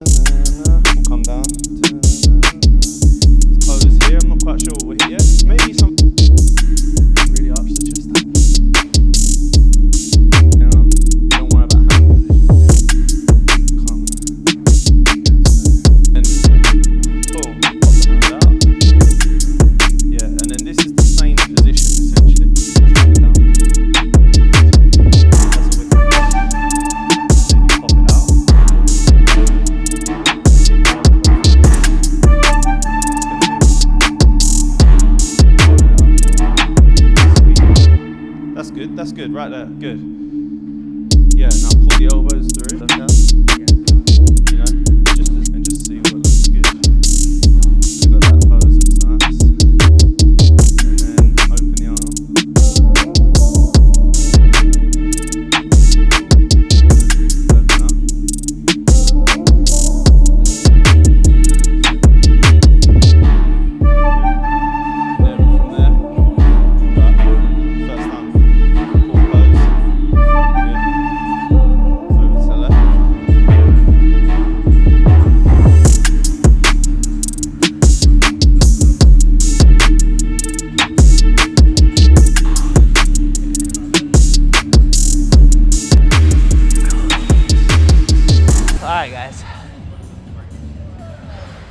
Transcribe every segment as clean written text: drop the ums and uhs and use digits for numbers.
We'll come down. Close here. I'm not quite sure what we're here yet. Maybe some. Really arch the chest up. Don't worry about hands. Calm. And pull. Pop the hand out. Yeah, and then this is the same position essentially. Down. That's a wicket. Then you pop it out. That's good, right there, good. Yeah, now pull the elbows through. Left down. You know, just see what looks good. We've got that pose, it's nice. And then open the arm. Open up. And then from there, first time. Alright guys,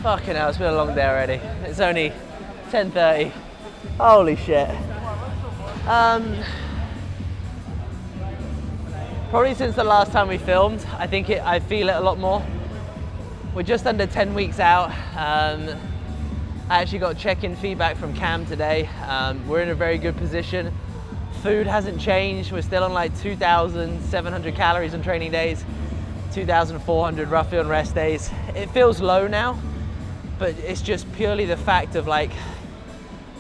fucking hell, it's been a long day already. It's only 10:30, holy shit. Probably since the last time we filmed, I feel it a lot more. We're just under 10 weeks out. I actually got check-in feedback from Cam today. We're in a very good position. Food hasn't changed, we're still on like 2,700 calories on training days. 2,400 roughly on rest days. It feels low now, but it's just purely the fact of like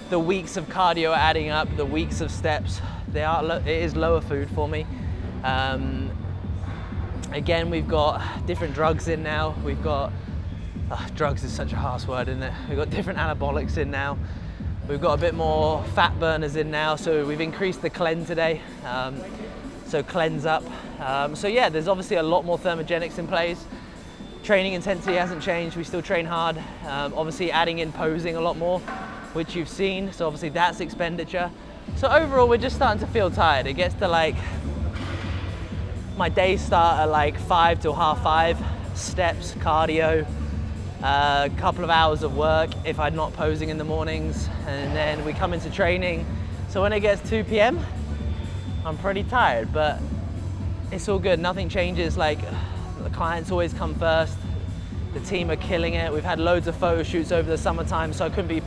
the weeks of cardio adding up, the weeks of steps. It is lower food for me. Again, we've got different drugs in now. We've got, drugs is such a harsh word, isn't it? We've got different anabolics in now. We've got a bit more fat burners in now, so we've increased the cleanse today. So cleanse up. So yeah, there's obviously a lot more thermogenics in place. Training intensity hasn't changed, we still train hard. Obviously adding in posing a lot more, which you've seen, so obviously that's expenditure. So overall, we're just starting to feel tired. It gets to like, my days start at like 5 till 5:30, steps, cardio, a couple of hours of work if I'm not posing in the mornings, and then we come into training. So when it gets 2 p.m, I'm pretty tired, but it's all good. Nothing changes. Like, the clients always come first. The team are killing it. We've had loads of photo shoots over the summertime, so I couldn't be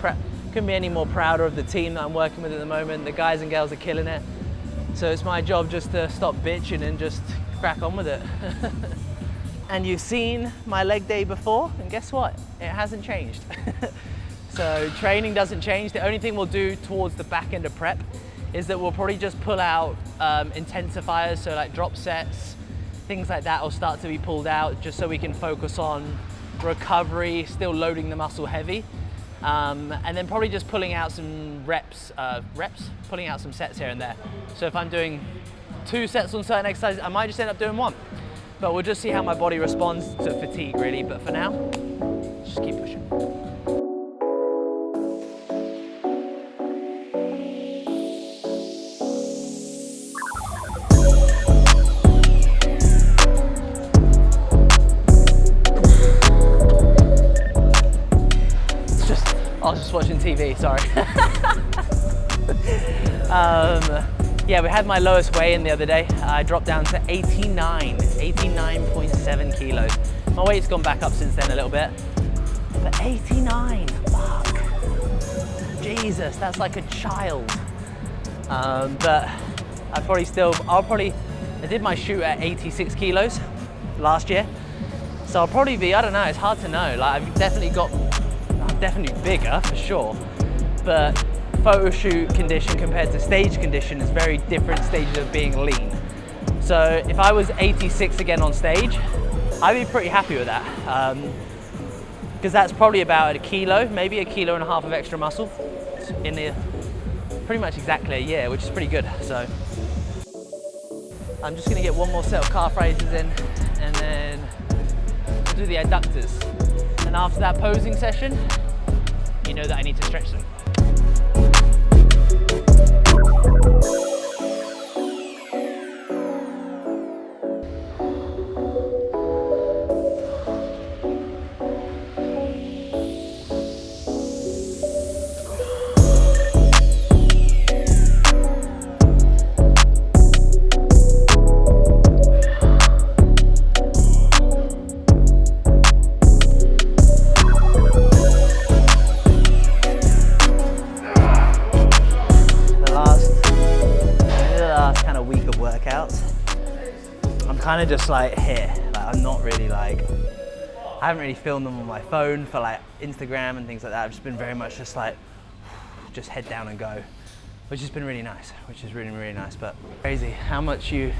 any more prouder of the team that I'm working with at the moment. The guys and girls are killing it. So it's my job just to stop bitching and just crack on with it. And you've seen my leg day before, and guess what? It hasn't changed. So training doesn't change. The only thing we'll do towards the back end of prep is that we'll probably just pull out intensifiers, so like drop sets, things like that will start to be pulled out just so we can focus on recovery, still loading the muscle heavy. And then probably just pulling out some pulling out some sets here and there. So if I'm doing 2 sets on certain exercises, I might just end up doing 1. But we'll just see how my body responds to fatigue really. But for now, just keep pushing. I was just watching TV, sorry. Yeah, we had my lowest weigh-in the other day. I dropped down to 89.7 kilos. My weight's gone back up since then a little bit, but 89, fuck. Jesus, that's like a child. But I did my shoot at 86 kilos last year. So I'll probably be, I don't know, it's hard to know. Like I'm definitely bigger for sure, but photo shoot condition compared to stage condition is very different stages of being lean. So if I was 86 again on stage, I'd be pretty happy with that. Because that's probably about 1 kilo, maybe 1.5 kilos of extra muscle in pretty much exactly a year, which is pretty good. So I'm just gonna get one more set of calf raises in, and then we'll with the adductors. And after that posing session, you know that I need to stretch them. Kind of just like here, like I'm not really like, I haven't really filmed them on my phone for like Instagram and things like that. I've just been very much just like, just head down and go, which has been really nice, which is really, really nice. But crazy how much you,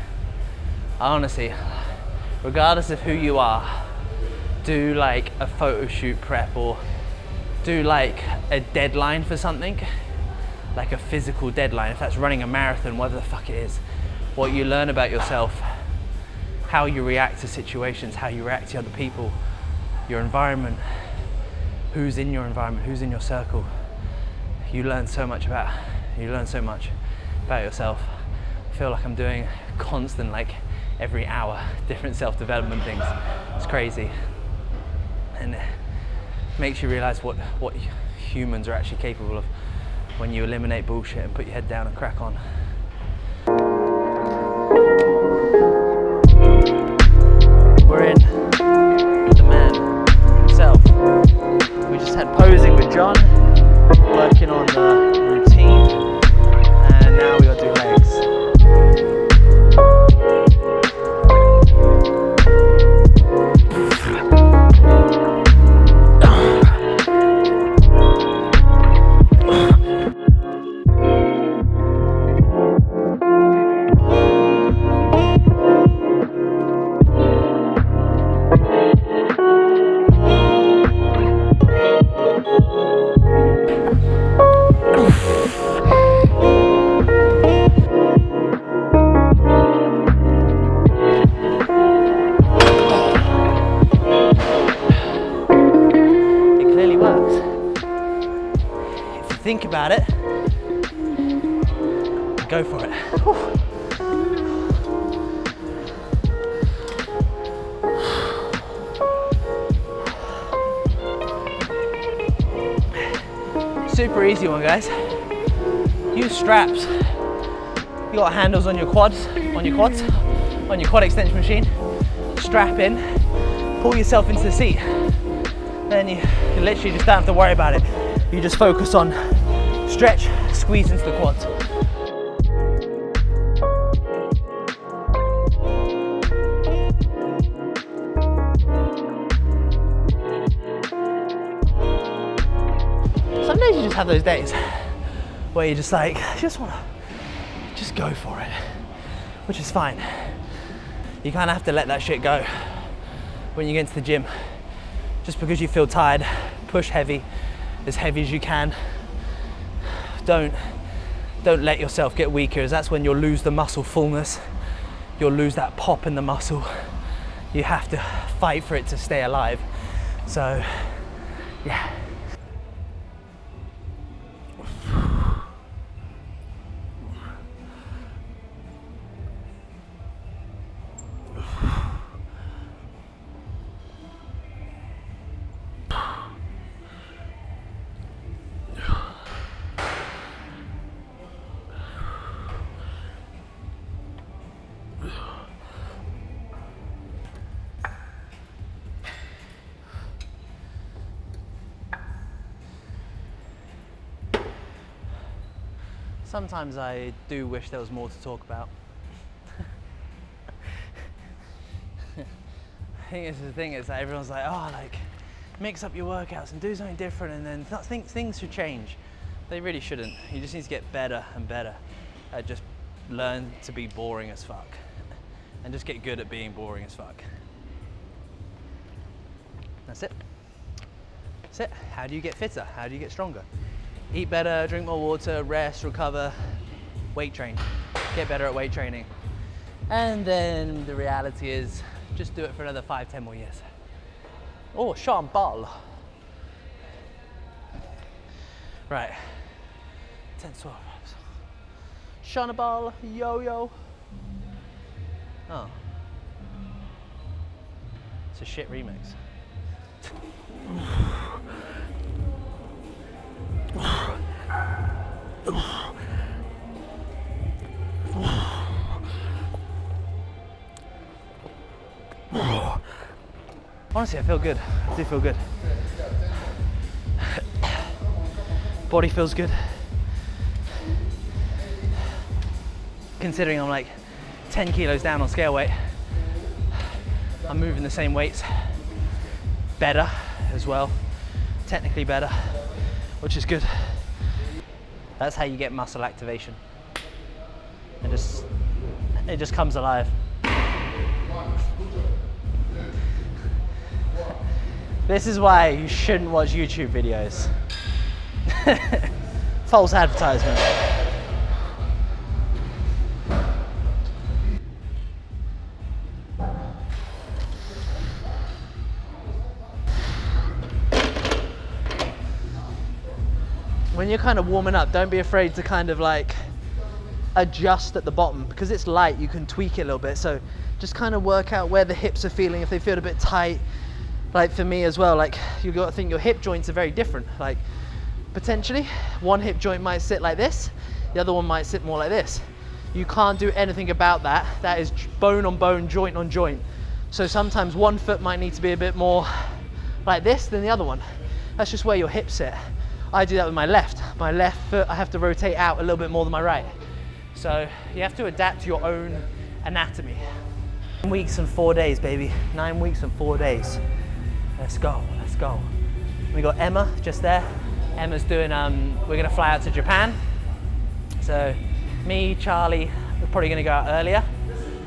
honestly, regardless of who you are, do like a photo shoot prep or do like a deadline for something, like a physical deadline, if that's running a marathon, whatever the fuck it is, what you learn about yourself, how you react to situations, how you react to other people, your environment, who's in your environment, who's in your circle. You learn so much about yourself. I feel like I'm doing constant, like every hour, different self-development things. It's crazy. And it makes you realize what humans are actually capable of when you eliminate bullshit and put your head down and crack on. We're in the man himself. We just had posing with John, working on the routine, and now we got to do legs. Think about it, go for it. Super easy one, guys. Use straps. You got handles on your quads, on your quad extension machine. Strap in, pull yourself into the seat. Then you literally just don't have to worry about it. You just focus on stretch, squeeze into the quads. Some days you just have those days where you just like, just go for it, which is fine. You kind of have to let that shit go when you get into the gym. Just because you feel tired, push heavy as you can. Don't let yourself get weaker, as that's when you'll lose the muscle fullness. You'll lose that pop in the muscle. You have to fight for it to stay alive. So, yeah. Sometimes I do wish there was more to talk about. I think it's the thing is that everyone's like, oh, like, mix up your workouts and do something different, and then things should change. They really shouldn't. You just need to get better and better at just learn to be boring as fuck and just get good at being boring as fuck. That's it. That's it. How do you get fitter? How do you get stronger? Eat better, drink more water, rest, recover, weight train. Get better at weight training. And then the reality is, just do it for another 5-10 more years. Oh, Sean Ball. Right. 10, 12 reps. Sean Ball, yo-yo. Oh. It's a shit remix. Honestly, I feel good. I do feel good. Body feels good. Considering I'm like 10 kilos down on scale weight, I'm moving the same weights. Better as well. Technically better, which is good. That's how you get muscle activation. It just comes alive. This is why you shouldn't watch YouTube videos. False advertisement. When you're kind of warming up, don't be afraid to kind of like adjust at the bottom. Because it's light, you can tweak it a little bit. So just kind of work out where the hips are feeling, if they feel a bit tight. Like for me as well, like you've got to think your hip joints are very different. Like potentially one hip joint might sit like this, the other one might sit more like this. You can't do anything about that. That is bone on bone, joint on joint. So sometimes one foot might need to be a bit more like this than the other one. That's just where your hips sit. I do that with my left. My left foot, I have to rotate out a little bit more than my right. So you have to adapt to your own anatomy. 9 weeks and 4 days, baby. 9 weeks and 4 days. Let's go, let's go. We got Emma just there. Emma's doing, we're gonna fly out to Japan. So me, Charlie, we're probably gonna go out earlier,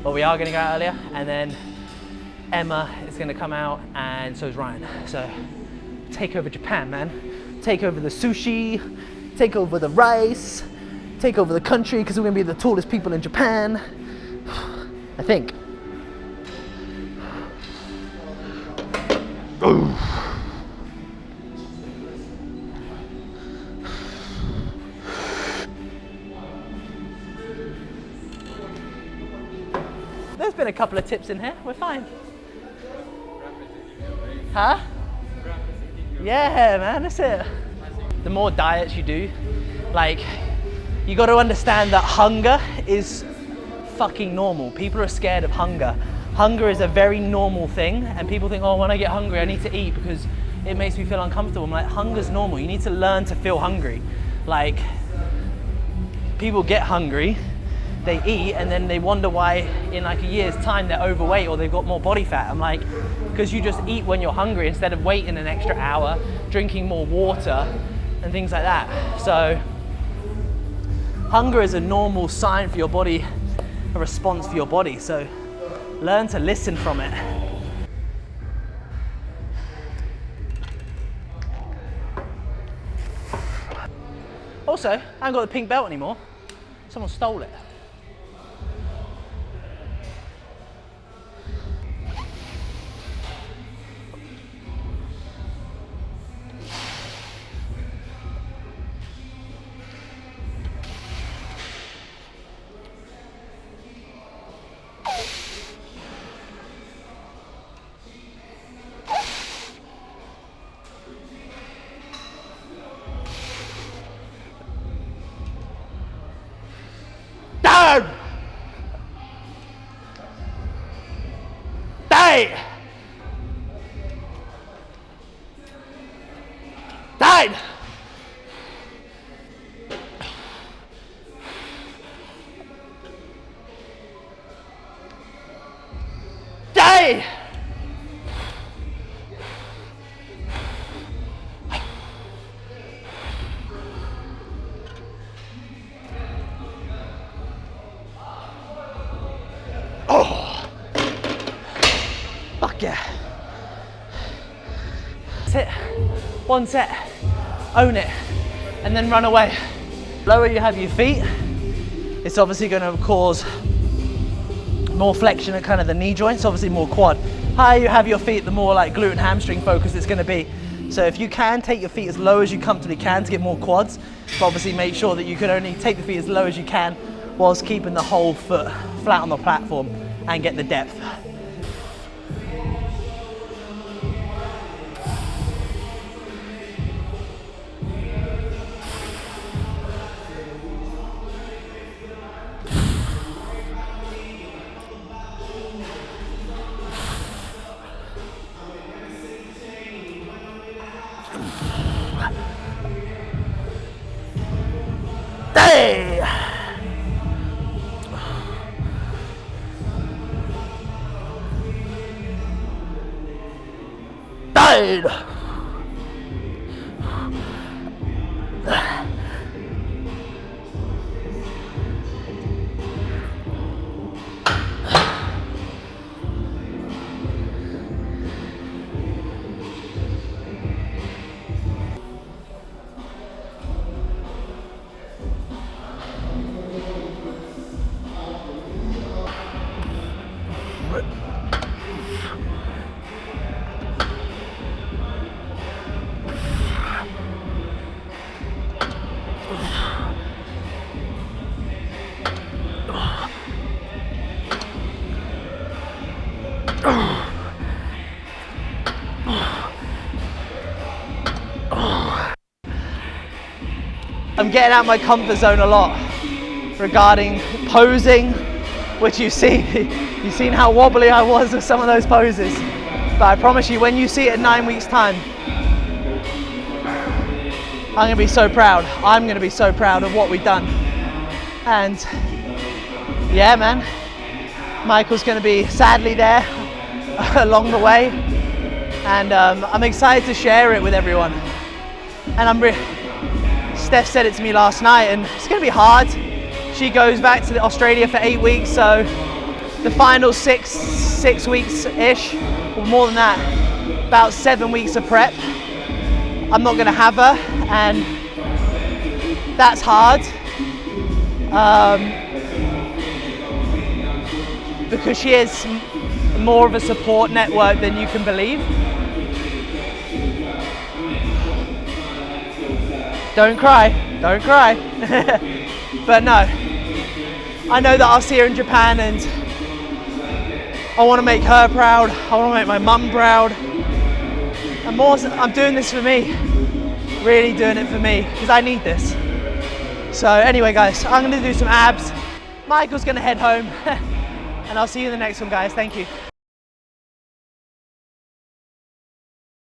but we are gonna go out earlier. And then Emma is gonna come out, and so is Ryan. So take over Japan, man. Take over the sushi, take over the rice, take over the country, because we're gonna be the tallest people in Japan. I think. There's been a couple of tips in here, we're fine. Huh? Yeah, man, that's it. The more diets you do, like, you got to understand that hunger is fucking normal. People are scared of hunger. Hunger is a very normal thing, and people think, oh, when I get hungry, I need to eat because it makes me feel uncomfortable. I'm like, hunger's normal. You need to learn to feel hungry. Like, people get hungry, they eat, and then they wonder why in like a year's time they're overweight or they've got more body fat. I'm like, because you just eat when you're hungry instead of waiting an extra hour, drinking more water and things like that. So hunger is a normal sign for your body, a response for your body. So learn to listen from it. Also, I haven't got the pink belt anymore. Someone stole it. Down! Die! Died! Die! Oh! Fuck yeah. That's it. One set. Own it. And then run away. Lower you have your feet, it's obviously going to cause more flexion at kind of the knee joints, obviously more quad. higher you have your feet, the more like glute and hamstring focus it's going to be. So if you can, take your feet as low as you comfortably can to get more quads, but obviously make sure that you can only take the feet as low as you can whilst keeping the whole foot flat on the platform and get the depth. Hey! Died! I'm getting out of my comfort zone a lot regarding posing, which you've seen how wobbly I was with some of those poses. But I promise you, when you see it in 9 weeks' time, I'm gonna be so proud. I'm gonna be so proud of what we've done. And yeah, man, Michael's gonna be sadly there along the way. And I'm excited to share it with everyone. And Steph said it to me last night, and it's going to be hard. She goes back to Australia for 8 weeks, so the final six weeks-ish, or more than that, about 7 weeks of prep. I'm not going to have her, and that's hard. Because she is more of a support network than you can believe. Don't cry, don't cry. But no, I know that I'll see her in Japan, and I want to make her proud. I want to make my mum proud. And more, I'm doing this for me. Really doing it for me, because I need this. So anyway, guys, I'm going to do some abs. Michael's going to head home. And I'll see you in the next one, guys. Thank you.